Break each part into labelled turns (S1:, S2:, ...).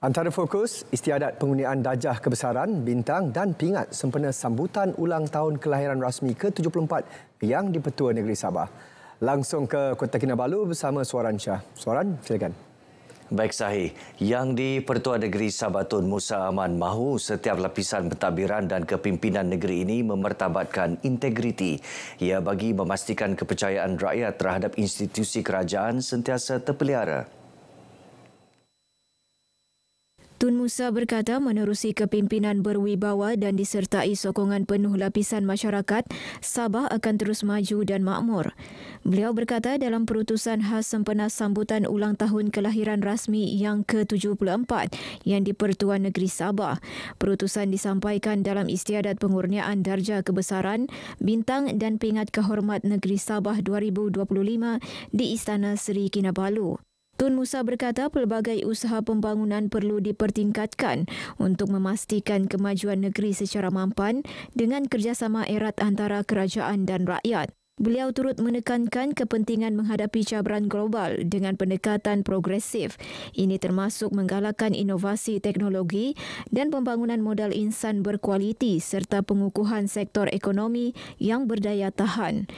S1: Antara fokus, istiadat pengurnian darjah kebesaran, bintang dan pingat sempena sambutan ulang tahun kelahiran rasmi ke-74 yang di-Pertua Negeri Sabah. Langsung ke Kota Kinabalu bersama Suaran Shah. Suaran, silakan.
S2: Baik Sahih, yang di-Pertua Negeri Sabah Tun Musa Aman mahu setiap lapisan pentadbiran dan kepimpinan negeri ini memertabatkan integriti. Ia bagi memastikan kepercayaan rakyat terhadap institusi kerajaan sentiasa terpelihara.
S3: Tun Musa berkata menerusi kepimpinan berwibawa dan disertai sokongan penuh lapisan masyarakat, Sabah akan terus maju dan makmur. Beliau berkata dalam perutusan khas sempena sambutan ulang tahun kelahiran rasmi yang ke-74 yang di-Pertua Negeri Sabah. Perutusan disampaikan dalam istiadat pengurniaan darjah kebesaran, bintang dan pingat kehormat Negeri Sabah 2025 di Istana Seri Kinabalu. Tun Musa berkata pelbagai usaha pembangunan perlu dipertingkatkan untuk memastikan kemajuan negeri secara mampan dengan kerjasama erat antara kerajaan dan rakyat. Beliau turut menekankan kepentingan menghadapi cabaran global dengan pendekatan progresif. Ini termasuk menggalakkan inovasi teknologi dan pembangunan modal insan berkualiti serta pengukuhan sektor ekonomi yang berdaya tahan.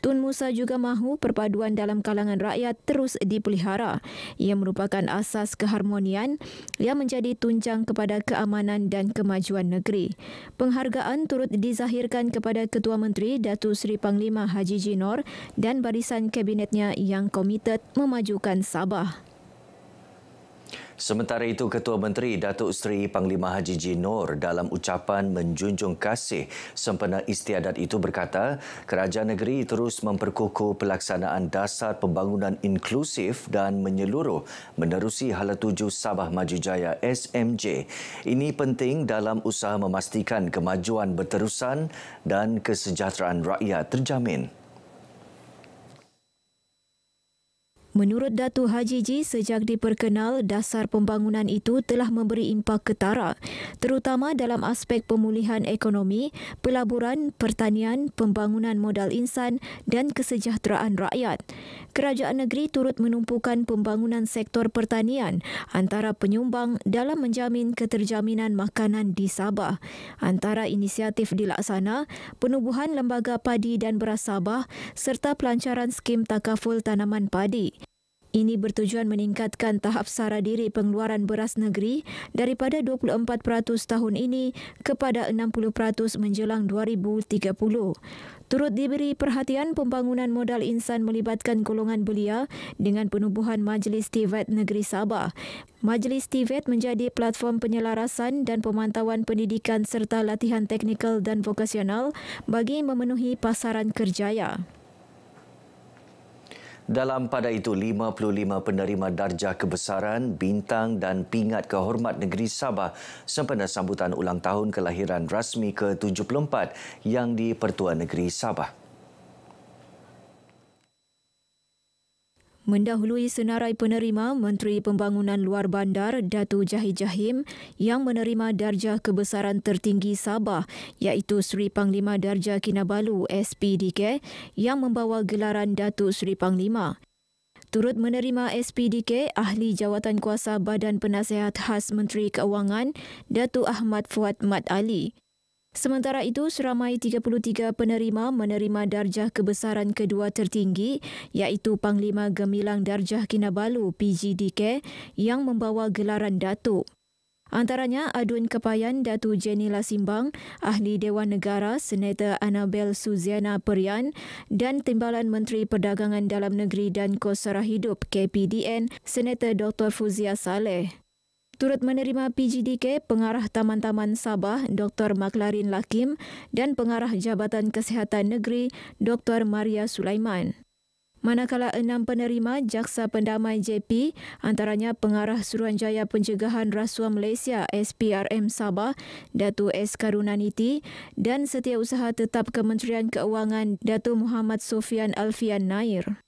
S3: Tun Musa juga mahu perpaduan dalam kalangan rakyat terus dipelihara. Ia merupakan asas keharmonian yang menjadi tunjang kepada keamanan dan kemajuan negeri. Penghargaan turut dizahirkan kepada Ketua Menteri Datuk Seri Panglima Haji Jinor dan barisan kabinetnya yang komited memajukan Sabah.
S2: Sementara itu, Ketua Menteri Datuk Seri Panglima Haji Jinor dalam ucapan menjunjung kasih sempena istiadat itu berkata, kerajaan negeri terus memperkukuh pelaksanaan dasar pembangunan inklusif dan menyeluruh menerusi Hala Tuju Sabah Maju Jaya SMJ. Ini penting dalam usaha memastikan kemajuan berterusan dan kesejahteraan rakyat terjamin.
S3: Menurut Datuk Haji Ji, sejak diperkenal, dasar pembangunan itu telah memberi impak ketara, terutama dalam aspek pemulihan ekonomi, pelaburan, pertanian, pembangunan modal insan dan kesejahteraan rakyat. Kerajaan negeri turut menumpukan pembangunan sektor pertanian antara penyumbang dalam menjamin keterjaminan makanan di Sabah. Antara inisiatif dilaksana, penubuhan lembaga padi dan beras Sabah serta pelancaran skim takaful tanaman padi. Ini bertujuan meningkatkan tahap sara diri pengeluaran beras negeri daripada 24% tahun ini kepada 60% menjelang 2030. Turut diberi perhatian pembangunan modal insan melibatkan golongan belia dengan penubuhan Majlis TVET Negeri Sabah. Majlis TVET menjadi platform penyelarasan dan pemantauan pendidikan serta latihan teknikal dan vokasional bagi memenuhi pasaran kerjaya.
S2: Dalam pada itu, 55 penerima darjah kebesaran, bintang dan pingat kehormat Negeri Sabah sempena sambutan ulang tahun kelahiran rasmi ke-74 yang di-Pertua Negeri Sabah.
S3: Mendahului senarai penerima, Menteri Pembangunan Luar Bandar Datuk Jahid Jahim yang menerima darjah kebesaran tertinggi Sabah iaitu Seri Panglima Darjah Kinabalu SPDK yang membawa gelaran Datuk Seri Panglima. Turut menerima SPDK Ahli Jawatankuasa Badan Penasihat Khas Menteri Keuangan Datuk Ahmad Fuad Mat Ali. Sementara itu, seramai 33 penerima menerima darjah kebesaran kedua tertinggi iaitu Panglima Gemilang Darjah Kinabalu PGDK yang membawa gelaran Datuk. Antaranya Adun Kepayan Datuk Jenny Lasimbang, Ahli Dewan Negara Senator Annabel Suziana Perian dan Timbalan Menteri Perdagangan Dalam Negeri dan Kos Sara Hidup KPDN Senator Dr. Fuzia Saleh. Turut menerima PGDK Pengarah Taman-Taman Sabah Dr. Maklarin Lakim dan Pengarah Jabatan Kesihatan Negeri Dr. Maria Sulaiman. Manakala 6 penerima Jaksa Pendamai JP, antaranya Pengarah Suruhanjaya Pencegahan Rasuah Malaysia SPRM Sabah Datuk S. Karunaniti dan Setiausaha Tetap Kementerian Keuangan Datuk Muhammad Sofian Alfian Nair.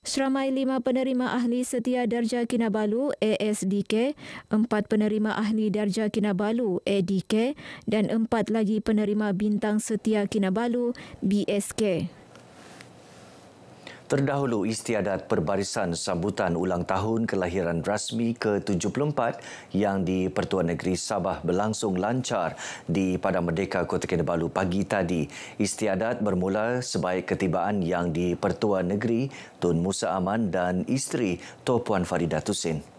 S3: Seramai 5 penerima Ahli Setia Darjah Kinabalu ASDK, 4 penerima Ahli Darjah Kinabalu ADK dan 4 lagi penerima Bintang Setia Kinabalu BSK.
S2: Terdahulu, istiadat perbarisan sambutan ulang tahun kelahiran rasmi ke-74 yang di Pertuan Negeri Sabah berlangsung lancar di Padang Merdeka Kota Kinabalu pagi tadi. Istiadat bermula sebaik ketibaan yang di Pertuan Negeri Tun Musa Aman dan isteri Tuan Puan Farida Tusin.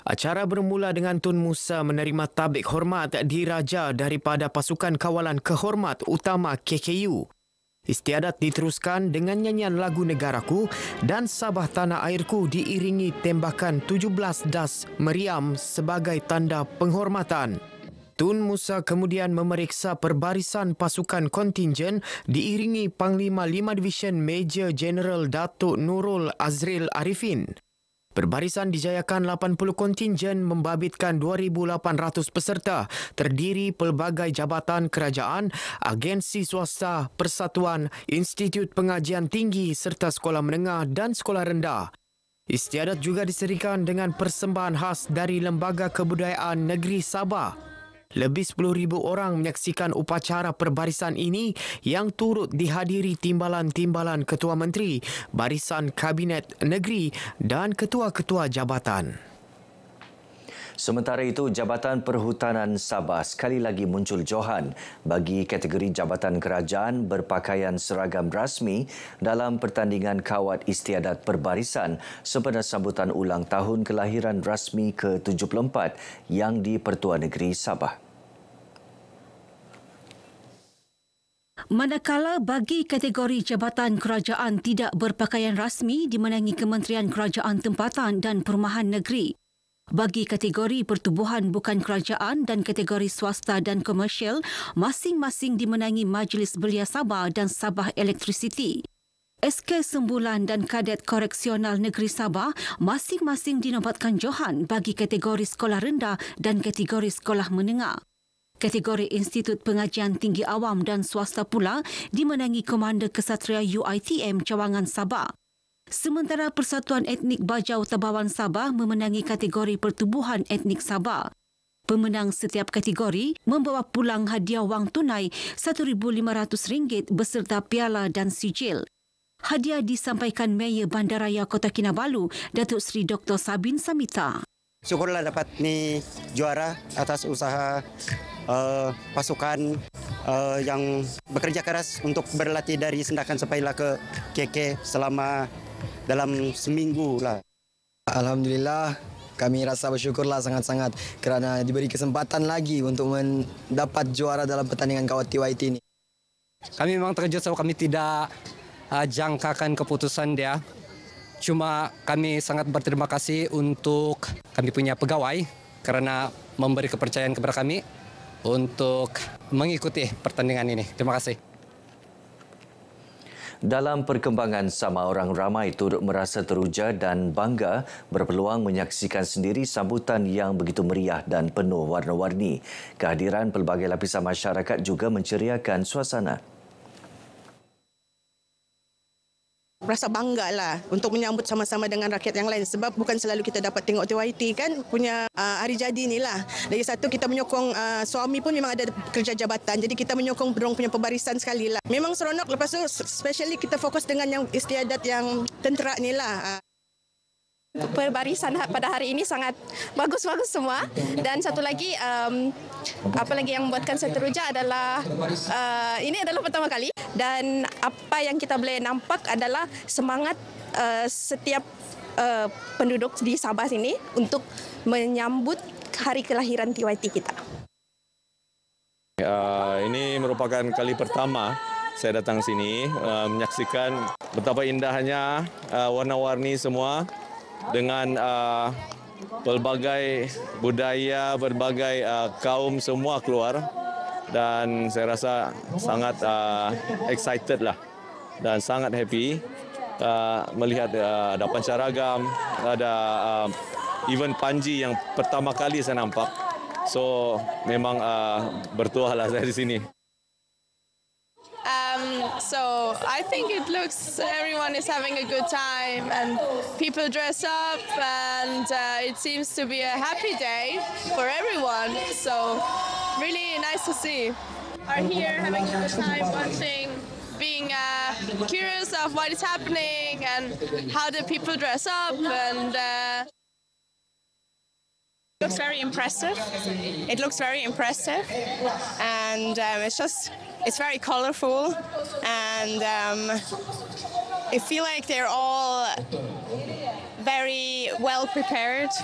S4: Acara bermula dengan Tun Musa menerima tabik hormat diraja daripada Pasukan Kawalan Kehormat Utama KKU. Istiadat diteruskan dengan nyanyian lagu Negaraku dan Sabah Tanah Airku diiringi tembakan 17 das meriam sebagai tanda penghormatan. Tun Musa kemudian memeriksa perbarisan pasukan kontingen diiringi Panglima 5 Division Major General Datuk Nurul Azril Arifin. Perbarisan dijayakan 80 kontingen membabitkan 2,800 peserta terdiri pelbagai jabatan kerajaan, agensi swasta, persatuan, institut pengajian tinggi serta sekolah menengah dan sekolah rendah. Istiadat juga diserikan dengan persembahan khas dari Lembaga Kebudayaan Negeri Sabah. Lebih 10,000 orang menyaksikan upacara perbarisan ini yang turut dihadiri timbalan-timbalan Ketua Menteri, Barisan Kabinet Negeri dan Ketua-Ketua Jabatan.
S2: Sementara itu, Jabatan Perhutanan Sabah sekali lagi muncul johan bagi kategori Jabatan Kerajaan berpakaian seragam rasmi dalam pertandingan kawat istiadat perbarisan sempena sambutan ulang tahun kelahiran rasmi ke-74 yang di Pertuan Negeri Sabah.
S5: Manakala bagi kategori Jabatan Kerajaan tidak berpakaian rasmi dimenangi Kementerian Kerajaan Tempatan dan Perumahan Negeri. Bagi kategori pertubuhan bukan kerajaan dan kategori swasta dan komersial, masing-masing dimenangi Majlis Belia Sabah dan Sabah Elektrisiti. SK Sembulan dan Kadet Koreksional Negeri Sabah masing-masing dinobatkan johan bagi kategori sekolah rendah dan kategori sekolah menengah. Kategori Institut Pengajian Tinggi Awam dan Swasta pula dimenangi Komander Kesatria UiTM Cawangan Sabah. Sementara Persatuan Etnik Bajau Tabawan Sabah memenangi kategori Pertubuhan Etnik Sabah. Pemenang setiap kategori membawa pulang hadiah wang tunai RM1,500 beserta piala dan sijil. Hadiah disampaikan Mayor Bandaraya Kota Kinabalu, Datuk Seri Dr. Sabin Samita.
S6: Syukurlah dapat ni juara atas usaha pasukan yang bekerja keras untuk berlatih dari Sendakan Sepaila ke KK selama dalam seminggu lah.
S7: Alhamdulillah, kami rasa bersyukurlah sangat-sangat kerana diberi kesempatan lagi untuk mendapat juara dalam pertandingan kawat TYT ini.
S8: Kami memang terkejut sebab kami tidak jangkakan keputusan dia. Cuma kami sangat berterima kasih untuk kami punya pegawai kerana memberi kepercayaan kepada kami untuk mengikuti pertandingan ini. Terima kasih.
S2: Dalam perkembangan sama, orang ramai turut merasa teruja dan bangga berpeluang menyaksikan sendiri sambutan yang begitu meriah dan penuh warna-warni. Kehadiran pelbagai lapisan masyarakat juga menceriakan suasana.
S9: Rasa bangga lah untuk menyambut sama-sama dengan rakyat yang lain sebab bukan selalu kita dapat tengok TYT kan punya hari jadi ni lah. Lagi satu kita menyokong suami pun memang ada kerja jabatan jadi kita menyokong dorang punya pembarisan sekali lah. Memang seronok lepas tu especially kita fokus dengan yang istiadat yang tentera ni lah.
S10: Perbarisan pada hari ini sangat bagus-bagus semua dan satu lagi apa lagi yang membuatkan saya teruja adalah ini adalah pertama kali dan apa yang kita boleh nampak adalah semangat setiap penduduk di Sabah sini untuk menyambut hari kelahiran TYT kita.
S11: Ini merupakan kali pertama saya datang sini menyaksikan betapa indahnya warna-warni semua dengan pelbagai budaya, berbagai kaum semua keluar dan saya rasa sangat excited lah dan sangat happy melihat ada pancaragam, ada event Panji yang pertama kali saya nampak. So memang bertuah lah saya di sini.
S10: So I think it looks everyone is having a good time and people dress up and it seems to be a happy day for everyone. So really nice to see. Are here having a good time watching
S12: being curious of what is happening and how the people dress up and. Looks very impressive. It looks very impressive, and it's very colorful, and I feel like they're all very well prepared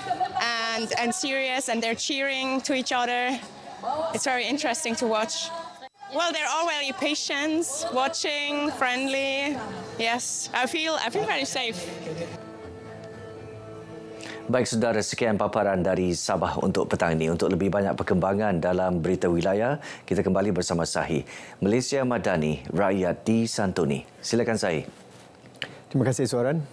S12: and serious, and they're cheering to each other. It's very interesting to watch. Well, they're all very patient, watching, friendly. Yes, I feel very safe.
S2: Baik saudara, sekian paparan dari Sabah untuk petang ini. Untuk lebih banyak perkembangan dalam berita wilayah, kita kembali bersama Sahi. Malaysia Madani, rakyat disantuni. Silakan Sahi.
S1: Terima kasih Suaran.